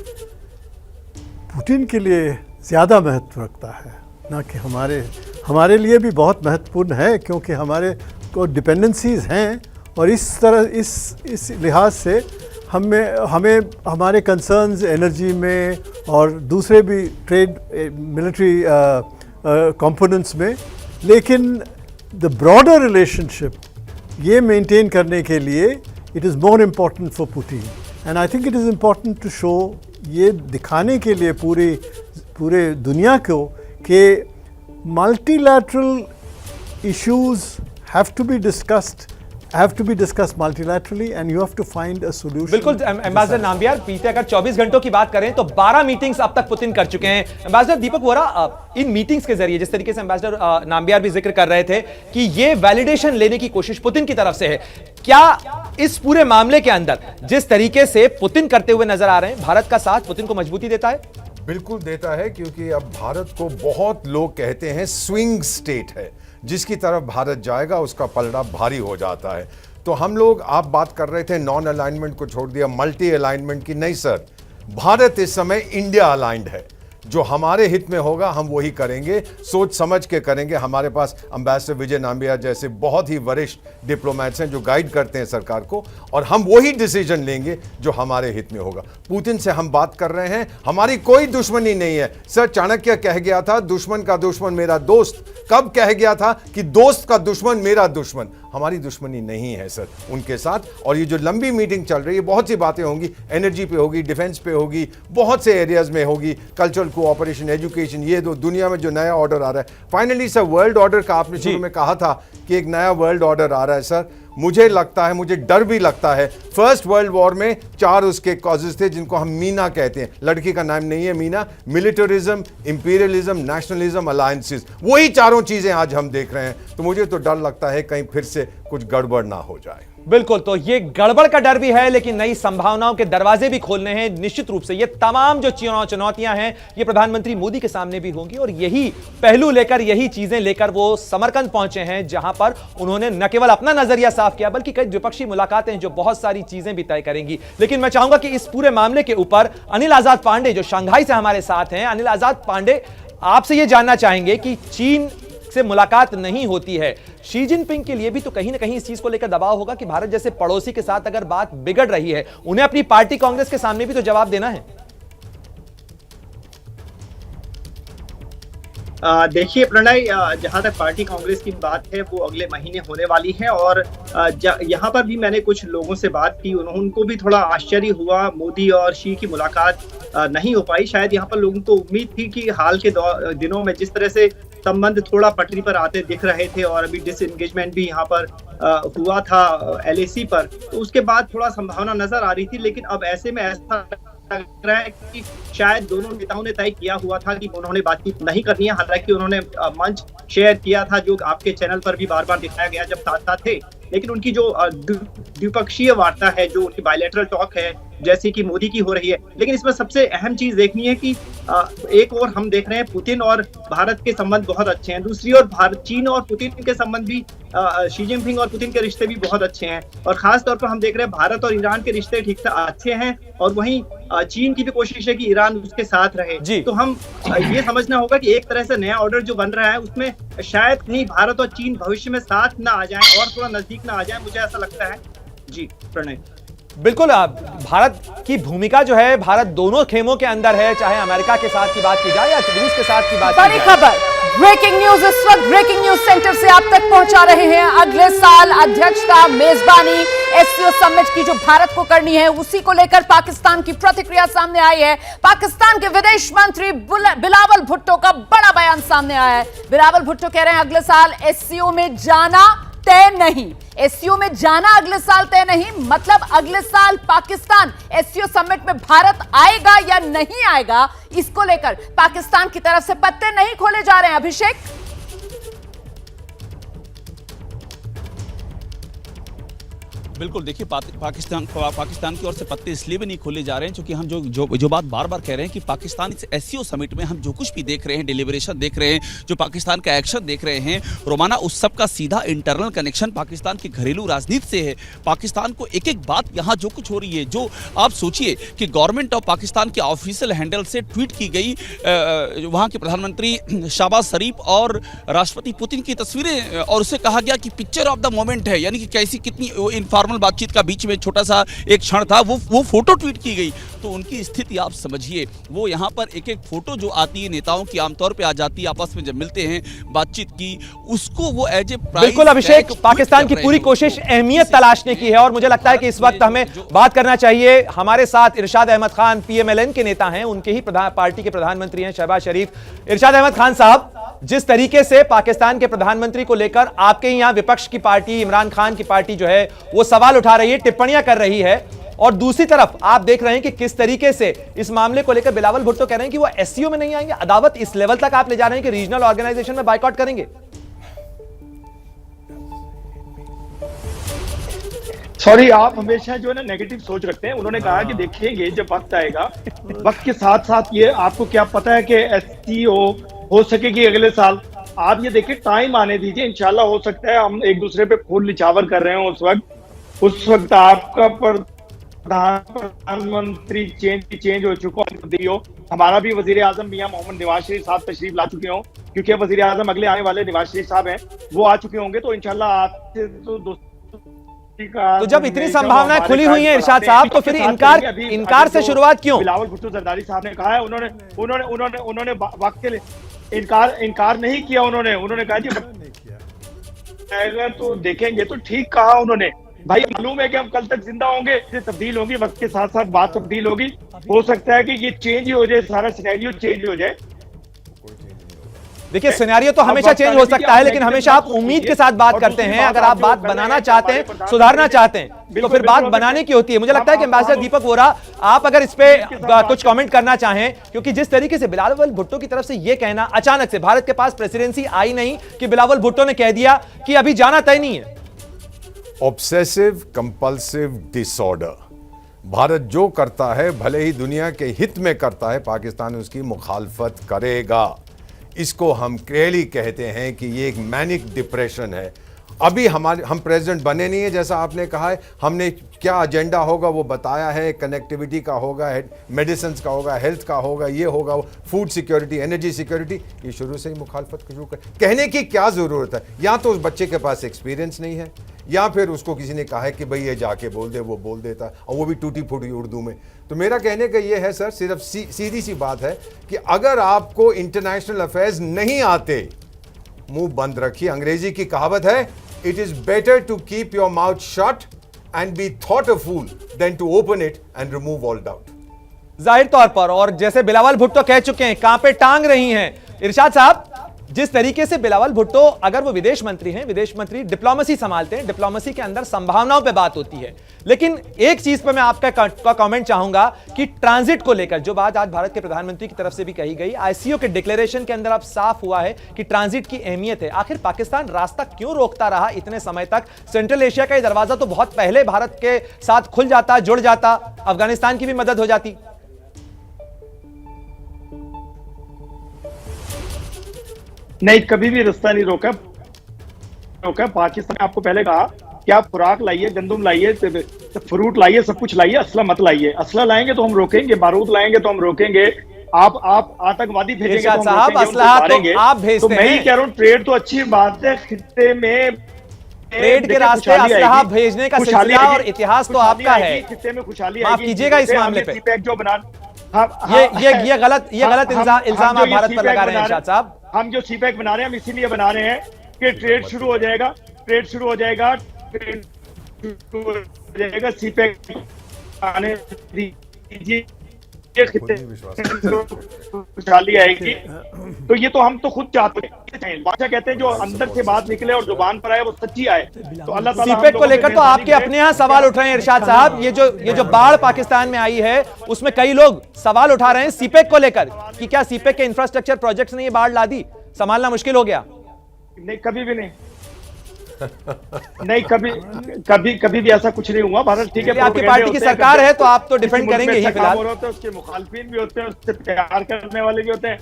पुतिन के लिए ज़्यादा महत्व रखता है, ना कि हमारे लिए भी बहुत महत्वपूर्ण है, क्योंकि हमारे को डिपेंडेंसीज हैं और इस तरह इस लिहाज से हमें हमारे कंसर्न्स एनर्जी में और दूसरे भी ट्रेड मिलिट्री कंपोनेंट्स में, लेकिन द ब्रॉडर रिलेशनशिप ये मेंटेन करने के लिए it is more important for Putin and I think it is important to show, ये दिखाने के लिए पूरे दुनिया को कि multilateral issues have to be discussed multilaterally and you have to find a solution. बिल्कुल एम्बेसडर नाम्बियार, बीते अगर 24 घंटों की बात करें तो 12 मीटिंग्स अब तक पुतिन कर चुके हैं। एम्बेसडर दीपक वोरा, इन मीटिंग्स के जरिए जिस तरीके से एम्बेसडर नाम्बियार भी जिक्र कर रहे थे कि ये वैलिडेशन लेने की कोशिश पुतिन की तरफ से है, क्या इस पूरे मामले के अंदर जिस तरीके से पुतिन करते हुए नजर आ रहे हैं, भारत का साथ पुतिन को मजबूती देता है? बिल्कुल देता है, क्योंकि अब भारत को बहुत लोग कहते हैं स्विंग स्टेट है, जिसकी तरफ भारत जाएगा उसका पलड़ा भारी हो जाता है। तो हम लोग, आप बात कर रहे थे नॉन अलाइनमेंट को छोड़ दिया, मल्टी अलाइनमेंट की। नहीं सर, भारत इस समय इंडिया अलाइंड है। जो हमारे हित में होगा हम वही करेंगे, सोच समझ के करेंगे। हमारे पास एम्बेसडर विजय नाम्बियार जैसे बहुत ही वरिष्ठ डिप्लोमेट्स हैं जो गाइड करते हैं सरकार को, और हम वही डिसीजन लेंगे जो हमारे हित में होगा। पुतिन से हम बात कर रहे हैं, हमारी कोई दुश्मनी नहीं है सर। चाणक्य कह गया था दुश्मन का दुश्मन मेरा दोस्त। कब कह गया था कि दोस्त का दुश्मन मेरा दुश्मन? हमारी दुश्मनी नहीं है सर उनके साथ। और ये जो लंबी मीटिंग चल रही है, बहुत सी बातें होंगी, एनर्जी पे होगी, डिफेंस पे होगी, बहुत से एरियाज में होगी, कल्चरल कोऑपरेशन, एजुकेशन, ये दो दुनिया में जो नया ऑर्डर आ रहा है। फाइनली सर, वर्ल्ड ऑर्डर का आपने शुरू में कहा था कि एक नया वर्ल्ड ऑर्डर आ रहा है सर। मुझे लगता है, मुझे डर भी लगता है, फर्स्ट वर्ल्ड वॉर में 4 उसके कॉजेज थे जिनको हम मीना कहते हैं। लड़की का नाम नहीं है Meena. Militarism, imperialism, nationalism, alliances, वही चारों चीजें आज हम देख रहे हैं। तो मुझे तो डर लगता है कहीं फिर से कुछ गड़बड़ ना हो जाए। बिल्कुल, तो ये गड़बड़ का डर भी है, लेकिन नई संभावनाओं के दरवाजे भी खोलने हैं। निश्चित रूप से ये तमाम जो चुनौतियां हैं ये प्रधानमंत्री मोदी के सामने भी होंगी, और यही पहलू लेकर, यही चीजें लेकर वो समरकंद पहुंचे हैं, जहां पर उन्होंने न केवल अपना नजरिया साफ किया बल्कि कई द्विपक्षीय मुलाकातें जो बहुत सारी चीजें भी तय करेंगी। लेकिन मैं चाहूंगा कि इस पूरे मामले के ऊपर अनिल आजाद पांडे जो शंघाई से हमारे साथ हैं, अनिल आजाद पांडे, आपसे ये जानना चाहेंगे कि चीन से मुलाकात नहीं होती है। शी जिनपिंग के लिए भी तो कहीं ना कहीं इस चीज को लेकर दबाव होगा कि भारत जैसे पड़ोसी के साथ अगर बात बिगड़ रही है, उन्हें अपनी पार्टी कांग्रेस के सामने भी तो जवाब देना है। देखिए प्रणय, जहां तक पार्टी कांग्रेस की बात है वो अगले महीने होने वाली है और यहाँ पर भी मैंने कुछ लोगों से बात की, उनको भी थोड़ा आश्चर्य हुआ मोदी और शी की मुलाकात नहीं हो पाई। शायद यहाँ पर लोगों को उम्मीद थी कि हाल के दिनों में जिस तरह से संबंध थोड़ा पटरी पर आते दिख रहे थे और अभी डिसएंगेजमेंट भी यहाँ पर हुआ था LAC पर, तो उसके बाद थोड़ा संभावना नजर आ रही थी। लेकिन अब ऐसे में ऐसा लग रहा है कि शायद दोनों नेताओं ने तय किया हुआ था कि उन्होंने बातचीत नहीं करनी है। हालांकि उन्होंने मंच शेयर किया था जो आपके चैनल पर भी बार बार दिखाया गया जब साथ साथ थे, लेकिन उनकी जो द्विपक्षीय वार्ता है, जो उनकी बायलैटरल टॉक है जैसी कि मोदी की हो रही है, लेकिन इसमें सबसे अहम चीज देखनी है कि एक और हम देख रहे हैं पुतिन और भारत के संबंध बहुत अच्छे हैं, दूसरी ओर भारत चीन और पुतिन के संबंध भी, शी जिनपिंग और पुतिन के रिश्ते भी बहुत अच्छे हैं और खास तौर पर हम देख रहे हैं भारत और ईरान के रिश्ते ठीक अच्छे हैं और वहीं चीन की भी कोशिश है कि ईरान उसके साथ रहे। तो हम ये समझना होगा कि एक तरह से नया ऑर्डर जो बन रहा है उसमें शायद कहीं भारत और चीन भविष्य में साथ ना आ जाएं और थोड़ा नजदीक ना आ जाए, मुझे ऐसा लगता है। जी प्रणय, बिल्कुल, भारत की भूमिका जो है, भारत दोनों खेमों के अंदर है, चाहे अमेरिका के साथ की बात की जाए या रूस के साथ की बात की जाए। बड़ी खबर, ब्रेकिंग न्यूज इस वक्त ब्रेकिंग न्यूज सेंटर से आप तक पहुंचा रहे हैं। अगले साल अध्यक्षता मेजबानी SCO समिट की जो भारत को करनी है, उसी को लेकर पाकिस्तान की प्रतिक्रिया सामने आई है। पाकिस्तान के विदेश मंत्री बिलावल भुट्टो का बड़ा बयान सामने आया है। बिलावल भुट्टो कह रहे हैं अगले साल SCO में जाना तय नहीं। SCO में जाना अगले साल तय नहीं, मतलब अगले साल पाकिस्तान SCO समिट में भारत आएगा या नहीं आएगा, इसको लेकर पाकिस्तान की तरफ से पत्ते नहीं खोले जा रहे हैं। अभिषेक, बिल्कुल, देखिए पाकिस्तान की ओर से पत्ते इसलिए भी नहीं खोले जा रहे हैं क्योंकि हम जो बात बार बार कह रहे हैं कि पाकिस्तान इस SCO समिट में हम जो कुछ भी देख रहे हैं, डिलिब्रेशन देख रहे हैं, जो पाकिस्तान का एक्शन देख रहे हैं, रोमाना, उस सब का सीधा इंटरनल कनेक्शन पाकिस्तान की घरेलू राजनीति से है। पाकिस्तान को एक एक बात यहाँ जो कुछ हो रही है, जो आप सोचिए कि गवर्नमेंट ऑफ पाकिस्तान के ऑफिशियल हैंडल से ट्वीट की गई वहाँ के प्रधानमंत्री शहबाज शरीफ और राष्ट्रपति पुतिन की तस्वीरें, और उसे कहा गया कि पिक्चर ऑफ द मोमेंट है, यानी कि कैसी कितनी नॉर्मल बातचीत का बीच में छोटा सा एक क्षण था, वो फोटो ट्वीट की गई। तो उनकी स्थिति आप समझिए, वो यहाँ पर एक एक फोटो जो आती है नेताओं की, आमतौर पे आ जाती है आपस में जब मिलते हैं बातचीत की, उसको वो एज ए प्राइस। बिल्कुल अभिषेक, पाकिस्तान की पूरी कोशिश अहमियत तलाशने की है और मुझे लगता है कि इस वक्त हमें बात करना चाहिए। हमारे साथ इरशाद अहमद खान PMLN के नेता हैं, उनके ही पार्टी के प्रधानमंत्री हैं शहबाज शरीफ। इरशाद अहमद खान साहब, जिस तरीके से पाकिस्तान के प्रधानमंत्री को लेकर आपके यहाँ विपक्ष की पार्टी, इमरान खान की पार्टी जो है वो सवाल उठा रही है, टिप्पणियां कर रही है, और दूसरी तरफ आप देख रहे हैं कि किस तरीके से इस मामले को लेकर बिलावल भुट्टो कह रहे हैं कि वो SCO में नहीं आएंगे। अदावत इस लेवल तक आप ले जा रहे हैं कि रीजनल ऑर्गेनाइजेशन में बायकॉट करेंगे। सॉरी, आप हमेशा जो है ना नेगेटिव सोच रखते हैं। उन्होंने कहा कि देखेंगे जब वक्त आएगा, वक्त के साथ साथ ये आपको क्या पता है कि SCO हो सकेगी अगले साल। आप ये देखिए, टाइम आने दीजिए, इंशाल्लाह हो सकता है हम एक दूसरे पे खून निछावर कर रहे हो उस वक्त आपका प्रधानमंत्री चेंज हो चुका हो, हमारा भी वजीर आजम मियां मोहम्मद नवाज शरीफ साहब तशरीफ ला चुके हो, क्योंकि वजीर आजम अगले आने वाले नवाज शरीफ साहब हैं, वो आ चुके होंगे। तो इंशाल्लाह आपसे तो जब इतनी संभावनाएं खुली हुई हैं इरशाद साहब, तो फिर इनकार से शुरुआत क्यों? बिलावल भुट्टो जरदारी साहब ने कहा है, उन्होंने वक्त के लिए इनकार नहीं किया। उन्होंने कहा जी तो देखेंगे, तो ठीक कहा उन्होंने। भाई मालूम है कि हम कल तक जिंदा होंगे, तब्दील होंगी, वक्त के साथ साथ बात तब्दील होगी। हो सकता है कि ये चेंज ही हो जाए, सारा सिनेरियो चेंज हो जाए। देखिए, सिनेरियो तो हमेशा चेंज हो सकता है, लेकिन हमेशा आप उम्मीद के साथ बात करते हैं। अगर आप बात बनाना चाहते हैं, सुधारना चाहते हैं, तो फिर बात बनाने की होती है। मुझे लगता है कि एम्बेसडर दीपक वोरा, आप अगर इस पे कुछ कमेंट करना चाहें, क्योंकि जिस तरीके से बिलावल भुट्टो की तरफ से ये कहना, अचानक से भारत के पास प्रेसिडेंसी आई नहीं कि बिलावल भुट्टो ने कह दिया कि अभी जाना तय नहीं है। ऑब्सेसिव कंपल्सिव डिसऑर्डर, भारत जो करता है भले ही दुनिया के हित में करता है, पाकिस्तान उसकी मुखालफत करेगा। इसको हम क्लियरली कहते हैं कि ये एक मैनिक डिप्रेशन है। अभी हम प्रेसिडेंट बने नहीं है, जैसा आपने कहा है। हमने क्या एजेंडा होगा वो बताया है, कनेक्टिविटी का होगा, मेडिसिन का होगा, हेल्थ का होगा, ये होगा, फूड सिक्योरिटी, एनर्जी सिक्योरिटी। ये शुरू से ही मुखालफत शुरू कर, कहने की क्या ज़रूरत है? या तो उस बच्चे के पास एक्सपीरियंस नहीं है, या फिर उसको किसी ने कहा है कि भाई ये जाके बोल दे, वो बोल देता, और वो भी टूटी फूटी उर्दू में। तो मेरा कहने का ये है सर, सिर्फ सीधी सी बात है कि अगर आपको इंटरनेशनल अफेयर्स नहीं आते, मुंह बंद रखिए। अंग्रेजी की कहावत है, it is better to keep your mouth shut and be thought a fool than to open it and remove all doubt. जाहिर तौर पर, और जैसे बिलावल भुट्टो कह चुके हैं, कहां पे टांग रही हैं इरशाद साहब, जिस तरीके से बिलावल भुट्टो, अगर वो विदेश मंत्री हैं, विदेश मंत्री डिप्लोमेसी संभालते हैं, डिप्लोमेसी के अंदर संभावनाओं पे बात होती है। लेकिन एक चीज पे मैं आपका कमेंट चाहूंगा कि ट्रांजिट को लेकर जो बात आज भारत के प्रधानमंत्री की तरफ से भी कही गई, आईसीओ के डिक्लेरेशन के अंदर अब साफ हुआ है कि ट्रांजिट की अहमियत है। आखिर पाकिस्तान रास्ता क्यों रोकता रहा इतने समय तक? सेंट्रल एशिया का ये दरवाजा तो बहुत पहले भारत के साथ खुल जाता, जुड़ जाता, अफगानिस्तान की भी मदद हो जाती। नहीं, कभी भी रास्ता नहीं रोका। पाकिस्तान ने आपको पहले कहा कि आप खुराक लाइए, गंदम लाइए, फ्रूट लाइए, सब कुछ लाइए, असला मत लाइए। असला लाएंगे तो हम रोकेंगे, बारूद लाएंगे तो हम रोकेंगे, आप आतंकवादी भेजेंगे तो हम रोकेंगे, असला तो आप भेजते हैं। मैं ही कह रहा हूं, ट्रेड तो अच्छी बात है, खित्ते में ट्रेड के रास्ते असलहा भेजने का सिलसिला और इतिहास तो आपका है। खित्ते में खुशहाली, माफ कीजिएगा इस मामले पे जो बना, ये गलत इल्जाम आप भारत पर लगा रहे हैं इरशाद साहब। हम जो सीपैक बना रहे हैं, हम इसीलिए बना रहे हैं कि ट्रेड शुरू हो जाएगा, सीपैक आने दीजिए, खुशहाली आएगी। तो ये तो हम तो खुद चाहते हैं। बादशाह कहते हैं जो अंदर से बात निकले और जुबान पर आए वो सच्ची आए। तो अल्लाह ताला सीपैक को लेकर तो आपके अपने यहाँ सवाल उठ रहे हैं इरशाद साहब। ये जो बाढ़ पाकिस्तान में आई है उसमें कई लोग सवाल उठा रहे हैं सीपैक को लेकर कि क्या सीपैक के इंफ्रास्ट्रक्चर प्रोजेक्ट्स ने ये बाढ़ ला दी, संभालना मुश्किल हो गया? नहीं, कभी भी नहीं। नहीं, कभी भी ऐसा कुछ नहीं हुआ। भारत ठीक है, आपकी पार्टी की सरकार है तो आप तो डिफेंड करेंगे ही फिलहाल। उसके मुखालफिन भी होते हैं, उससे प्यार करने वाले भी होते हैं।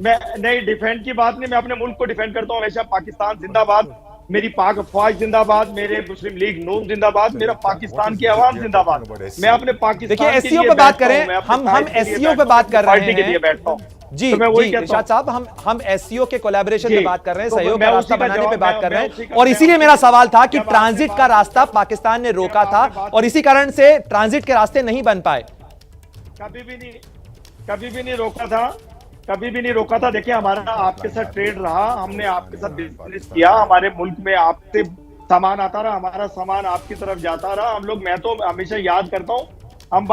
मैं नहीं, डिफेंड की बात नहीं, मैं अपने मुल्क को डिफेंड करता हूँ हमेशा। पाकिस्तान जिंदाबाद, मेरी पाक फौज जिंदाबाद, मेरे मुस्लिम लीग नून जिंदाबाद, मेरा पाकिस्तान की आवाम जिंदाबाद। मैं अपने पाकिस्तान देखिए एससीओ पे बात करें, हम एससीओ पे बात कर रहे हैं, बैठता हूँ जी इरशाद साहब, हम एससीओ के कोलैबोरेशन पे बात कर रहे हैं, सहयोग का रास्ता बनाने पे बात कर रहे हैं। और इसीलिए मेरा सवाल था कि ट्रांजिट का रास्ता पाकिस्तान ने रोका था और इसी कारण से ट्रांजिट के रास्ते नहीं बन पाए। कभी भी नहीं रोका था। देखिए, हमारा आपके साथ ट्रेड रहा, हमने आपके साथ बिजनेस किया, हमारे मुल्क में आपसे सामान आता रहा, हमारा सामान आपकी तरफ जाता रहा। हम लोग, मैं तो हमेशा याद करता हूँ, हम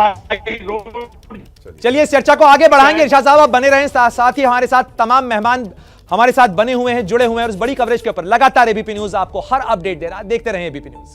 चलिए इस चर्चा को आगे बढ़ाएंगे। इरशाद साहब आप बने रहें, साथ ही हमारे साथ तमाम मेहमान हमारे साथ बने हुए हैं, जुड़े हुए हैं और इस बड़ी कवरेज के ऊपर लगातार एबीपी न्यूज आपको हर अपडेट दे रहा है। देखते रहें एबीपी न्यूज।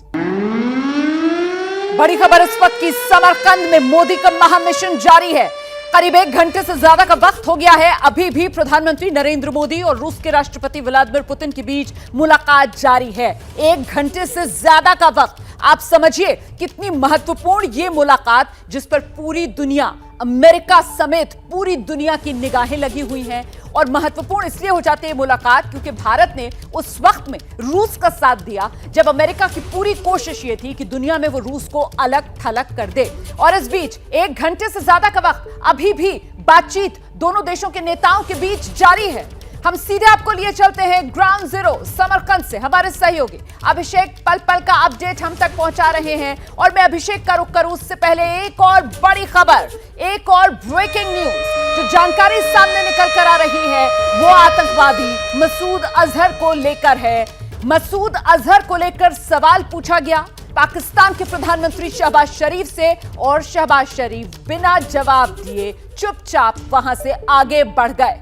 बड़ी खबर इस वक्त की, समरकंद में मोदी का महामिशन जारी है। करीब 1 घंटे से ज्यादा का वक्त हो गया है। अभी भी प्रधानमंत्री नरेंद्र मोदी और रूस के राष्ट्रपति व्लादिमीर पुतिन के बीच मुलाकात जारी है। 1 घंटे से ज्यादा का वक्त। आप समझिए कितनी महत्वपूर्ण ये मुलाकात, जिस पर पूरी दुनिया, अमेरिका समेत पूरी दुनिया की निगाहें लगी हुई हैं। और महत्वपूर्ण इसलिए हो जाती है मुलाकात क्योंकि भारत ने उस वक्त में रूस का साथ दिया जब अमेरिका की पूरी कोशिश ये थी कि दुनिया में वो रूस को अलग थलग कर दे। और इस बीच 1 घंटे से ज्यादा का वक्त अभी भी बातचीत दोनों देशों के नेताओं के बीच जारी है। हम सीधे आपको लिए चलते हैं ग्राउंड जीरो समरकंद से। हमारे सहयोगी अभिषेक पल पल का अपडेट हम तक पहुंचा रहे हैं और मैं अभिषेक का रुख करूं उससे पहले एक और बड़ी खबर, एक और ब्रेकिंग न्यूज जो जानकारी सामने निकल कर आ रही है वो आतंकवादी मसूद अजहर को लेकर है। मसूद अजहर को लेकर सवाल पूछा गया पाकिस्तान के प्रधानमंत्री शहबाज शरीफ से और शहबाज शरीफ बिना जवाब दिए चुपचाप वहां से आगे बढ़ गए।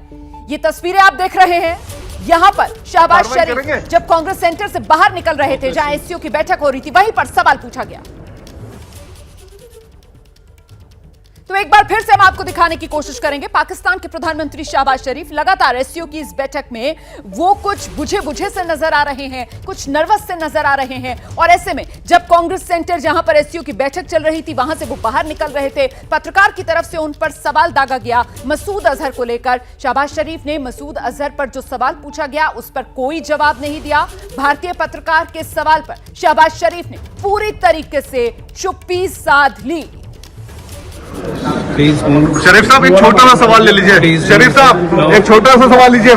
ये तस्वीरें आप देख रहे हैं। यहां पर शहबाज शरीफ जब कांग्रेस सेंटर से बाहर निकल रहे थे जहां एससीओ की बैठक हो रही थी, वहीं पर सवाल पूछा गया। तो एक बार फिर से हम आपको दिखाने की कोशिश करेंगे। पाकिस्तान के प्रधानमंत्री शहबाज शरीफ लगातार एससीओ की इस बैठक में वो कुछ बुझे बुझे से नजर आ रहे हैं, कुछ नर्वस से नजर आ रहे हैं और ऐसे में जब कांग्रेस सेंटर जहां पर एससीओ की बैठक चल रही थी वहां से वो बाहर निकल रहे थे, पत्रकार की तरफ से उन पर सवाल दागा गया मसूद अजहर को लेकर। शहबाज शरीफ ने मसूद अजहर पर जो सवाल पूछा गया उस पर कोई जवाब नहीं दिया। भारतीय पत्रकार के सवाल पर शहबाज शरीफ ने पूरी तरीके से चुप्पी साध ली। शरीफ साहब एक छोटा सा सवाल ले लीजिए। शरीफ साहब एक छोटा सा सवाल लीजिए।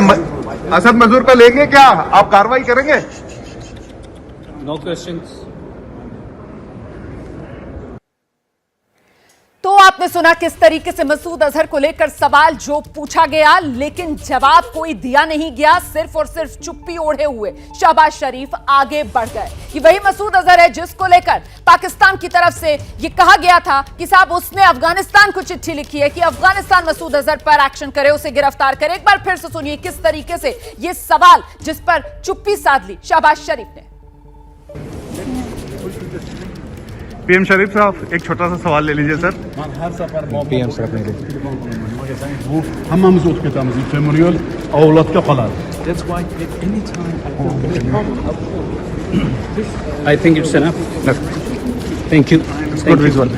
असद मजूर का लेंगे क्या? आप कार्रवाई करेंगे? No questions. तो आपने सुना किस तरीके से मसूद अजहर को लेकर सवाल जो पूछा गया, लेकिन जवाब कोई दिया नहीं गया। सिर्फ और सिर्फ चुप्पी ओढ़े हुए शहबाज शरीफ आगे बढ़ गए। ये वही मसूद अजहर है जिसको लेकर पाकिस्तान की तरफ से ये कहा गया था कि साहब उसने अफगानिस्तान को चिट्ठी लिखी है कि अफगानिस्तान मसूद अजहर पर एक्शन करे, उसे गिरफ्तार करे। एक बार फिर से सुनिए किस तरीके से ये सवाल जिस पर चुप्पी साध ली शहबाज शरीफ ने। पीएम शरीफ साहब एक छोटा सा सवाल ले लीजिए सर। पीएम साहब ने हम ममजूद के तमजीद फेमोरियल औलत का खलाल। I think it's enough. Thank you. Good visual.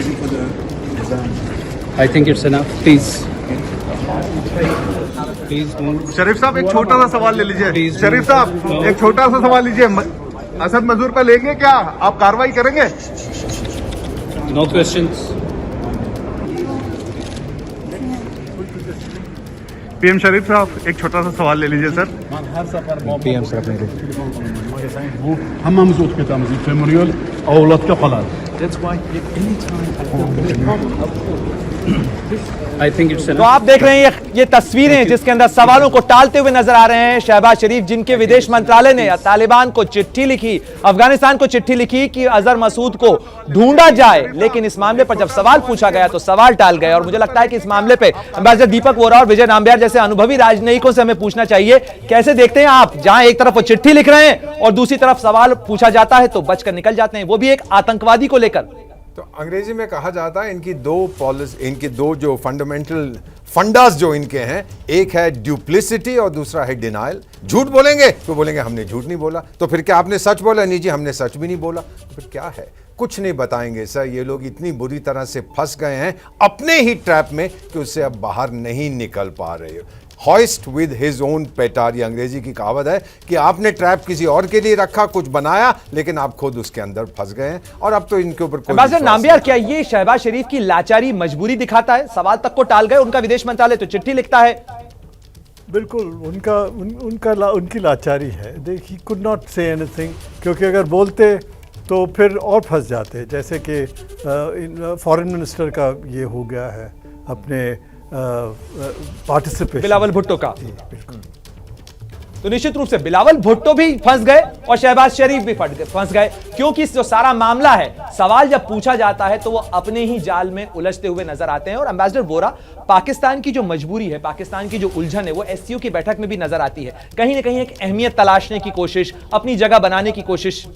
I think it's enough. Please. Please move. शरीफ साहब एक छोटा सा सवाल ले लीजिए। शरीफ साहब एक छोटा सा सवाल लीजिए। असद मजूर का लेंगे क्या? आप कार्रवाई करेंगे? No questions. पीएम शरीफ साहब एक छोटा सा सवाल ले लीजिए सर। पीएम साहब ने हम ममजूद के तमजीद फेमोरियल औलत का खलाल। I think it's तो enough. आप देख रहे हैं ये तस्वीरें जिसके अंदर सवालों को टालते हुए नजर आ रहे हैं शहबाज शरीफ, जिनके विदेश मंत्रालय ने तालिबान को चिट्ठी लिखी, अफगानिस्तान को चिट्ठी लिखी कि अजहर मसूद को ढूंढा जाए। लेकिन इस मामले पर जब सवाल पूछा गया तो सवाल टाल गए। और मुझे लगता है कि इस मामले पे एम्बेसडर दीपक वोरा और विजय नाम्बियार जैसे अनुभवी राजनयिकों से हमें पूछना चाहिए, कैसे देखते हैं आप, जहां एक तरफ वो चिट्ठी लिख रहे हैं और दूसरी तरफ सवाल पूछा जाता है तो बचकर निकल जाते हैं, वो भी एक आतंकवादी को लेकर। तो अंग्रेजी में कहा जाता है इनकी दो जो फंडामेंटल फंडास जो इनके हैं, एक है ड्यूप्लिसिटी और दूसरा है डिनाइल। झूठ बोलेंगे तो बोलेंगे हमने झूठ नहीं बोला, तो फिर क्या आपने सच बोला? नहीं जी हमने सच भी नहीं बोला। तो फिर क्या है? कुछ नहीं बताएंगे सर। ये लोग इतनी बुरी तरह से फंस गए हैं अपने ही ट्रैप में कि उससे अब बाहर नहीं निकल पा रहे हो। हॉइस्ट विद हिज ओन पेटार, ये अंग्रेजी की कहावत है कि आपने ट्रैप किसी और के लिए रखा, कुछ बनाया, लेकिन आप खुद उसके अंदर फंस गए हैं और अब तो इनके ऊपर एम्बेसडर नाम्बियार, क्या ये शहबाज शरीफ की लाचारी, मजबूरी दिखाता है? सवाल तक को टाल गए, उनका विदेश मंत्रालय तो चिट्ठी लिखता है। बिल्कुल उनकी लाचारी है। He could not say anything, क्योंकि अगर बोलते तो फिर और फंस जाते। जैसे कि फॉरेन मिनिस्टर का ये हो गया है अपने पार्टिसिपेशन, बिलावल भुट्टो का। तो निश्चित रूप से बिलावल भुट्टो भी फंस गए और शहबाज शरीफ भी फंस गए, क्योंकि जो सारा मामला है, सवाल जब पूछा जाता है तो वो अपने ही जाल में उलझते हुए नजर आते हैं। और एम्बेसडर वोरा, पाकिस्तान की जो मजबूरी है, पाकिस्तान की जो उलझन है, वो एससीओ की बैठक में भी नजर आती है। कहीं ना कहीं एक अहमियत तलाशने की कोशिश, अपनी जगह बनाने की कोशिश।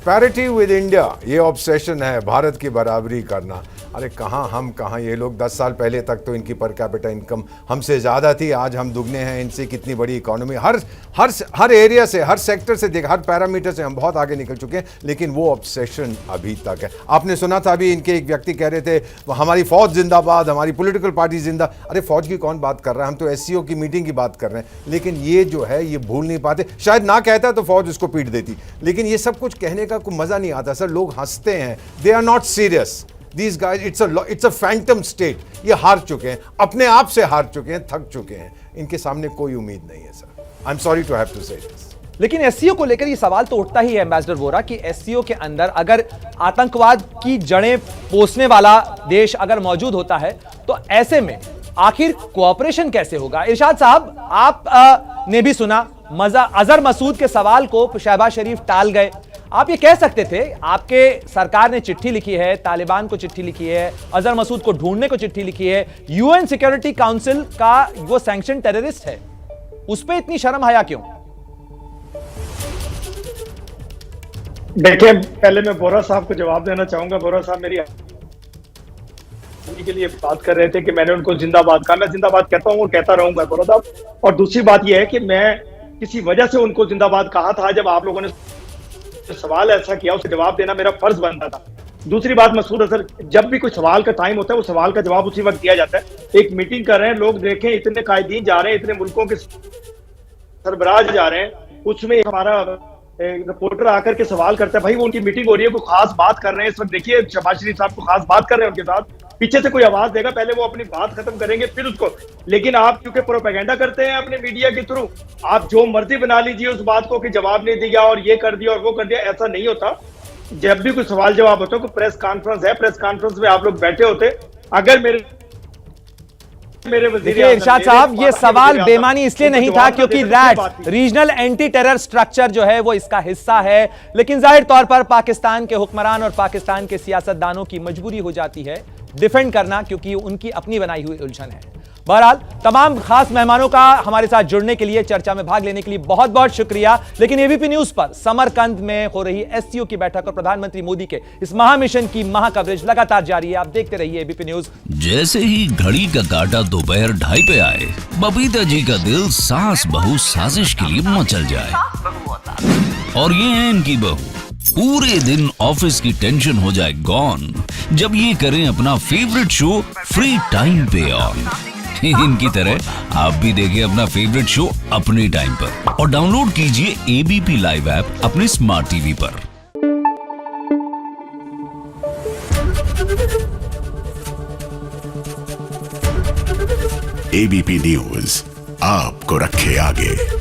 पैरिटी विद इंडिया, ये ऑब्सेशन है, भारत की बराबरी करना। अरे कहाँ हम कहाँ, ये लोग 10 साल पहले तक तो इनकी पर कैपिटा इनकम हमसे ज़्यादा थी, आज हम दुगने हैं इनसे। कितनी बड़ी इकोनॉमी, हर एरिया से, हर सेक्टर से देख, हर पैरामीटर से हम बहुत आगे निकल चुके हैं, लेकिन वो ऑब्सेशन अभी तक है। आपने सुना था अभी इनके एक व्यक्ति कह रहे थे हमारी फौज जिंदाबाद, हमारी पॉलिटिकल पार्टी जिंदा। अरे फौज की कौन बात कर रहा है? हम तो एससीओ की मीटिंग की बात कर रहे हैं। लेकिन ये जो है ये भूल नहीं पाते। शायद ना कहता तो फौज उसको पीट देती, लेकिन ये सब कुछ कहने का कोई मजा नहीं आता सर। लोग हंसते हैं, they are not serious. These guys, it's a phantom state. ये हार चुके हैं, अपने आप से हार चुके हैं, थक चुके हैं। इनके सामने कोई उम्मीद नहीं है sir. I am sorry to have to say this. लेकिन एससीओ को लेकर ये सवाल तो उठता ही है एम्बेसडर वोरा कि एससीओ के अंदर अगर आतंकवाद की जड़ें पोसने वाला देश अगर मौजूद होता है तो ऐसे में आखिर कोऑपरेशन कैसे होगा? इरशाद साहब, आप ने भी सुना अजहर मसूद के सवाल को शहबाज शरीफ टाल गए। आप ये कह सकते थे, आपके सरकार ने चिट्ठी लिखी है, तालिबान को चिट्ठी लिखी है, अजहर मसूद को ढूंढने को चिट्ठी लिखी है, यूएन सिक्योरिटी काउंसिल का वो सैंक्शन टेररिस्ट है, उस पर इतनी शर्म हया क्यों? देखिए, पहले मैं बोरा साहब को जवाब देना चाहूंगा। बोरा साहब मेरी के लिए बात कर रहे थे कि मैंने उनको जिंदाबाद कहा। मैं जिंदाबाद कहता हूं और कहता रहूंगा बोरा साहब। और दूसरी बात यह है कि मैं किसी वजह से उनको जिंदाबाद कहा था जब आप लोगों ने सवाल ऐसा किया उसे जवाब देना मेरा फर्ज बनता था। दूसरी बात, मसूद अजहर, जब भी कोई सवाल का टाइम होता है वो सवाल का जवाब उसी वक्त दिया जाता है। एक मीटिंग कर रहे हैं लोग, देखें इतने कायदीन जा रहे हैं, इतने मुल्कों के सरबराज जा रहे हैं, उसमें हमारा रिपोर्टर आकर के सवाल करता है, भाई वो उनकी मीटिंग हो रही है, कोई खास बात कर रहे हैं इस वक्त, देखिए शहबाज शरीफ साहब को खास बात कर रहे हैं उनके साथ, पीछे से कोई आवाज देगा, पहले वो अपनी बात खत्म करेंगे फिर उसको। लेकिन आप क्योंकि प्रोपेगेंडा करते हैं अपने मीडिया के थ्रू, आप जो मर्जी बना लीजिए उस बात को कि जवाब नहीं दिया और ये कर दिया और वो कर दिया, ऐसा नहीं होता। जब भी कोई सवाल जवाब होता है, कोई प्रेस कॉन्फ्रेंस है, प्रेस कॉन्फ्रेंस में आप लोग बैठे होते, अगर मेरे देखिए इरशाद साहब, ये सवाल बेमानी इसलिए नहीं था क्योंकि rat regional anti terror structure जो है वो इसका हिस्सा है, लेकिन जाहिर तौर पर पाकिस्तान के हुक्मरान और पाकिस्तान के सियासतदानों की मजबूरी हो जाती है डिफेंड करना, क्योंकि उनकी अपनी बनाई हुई उलझन है। बहरहाल तमाम खास मेहमानों का हमारे साथ जुड़ने के लिए, चर्चा में भाग लेने के लिए बहुत बहुत शुक्रिया। लेकिन एबीपी न्यूज पर समरकंद में हो रही एससीओ की बैठक और प्रधानमंत्री मोदी के इस महामिशन की महा कवरेज लगातार जारी है। आप देखते रहिए एबीपी न्यूज। जैसे ही घड़ी का काटा दोपहर 2:30 पे आए, बबीता जी का दिल सास बहू साजिश के लिए मचल जाए। और ये है इनकी बहू, पूरे दिन ऑफिस की टेंशन हो जाए गॉन जब ये करें अपना फेवरेट शो फ्री टाइम पे ऑन। इनकी तरह आप भी देखिए अपना फेवरेट शो अपने टाइम पर और डाउनलोड कीजिए एबीपी लाइव ऐप अपने स्मार्ट टीवी पर। एबीपी न्यूज आपको रखे आगे।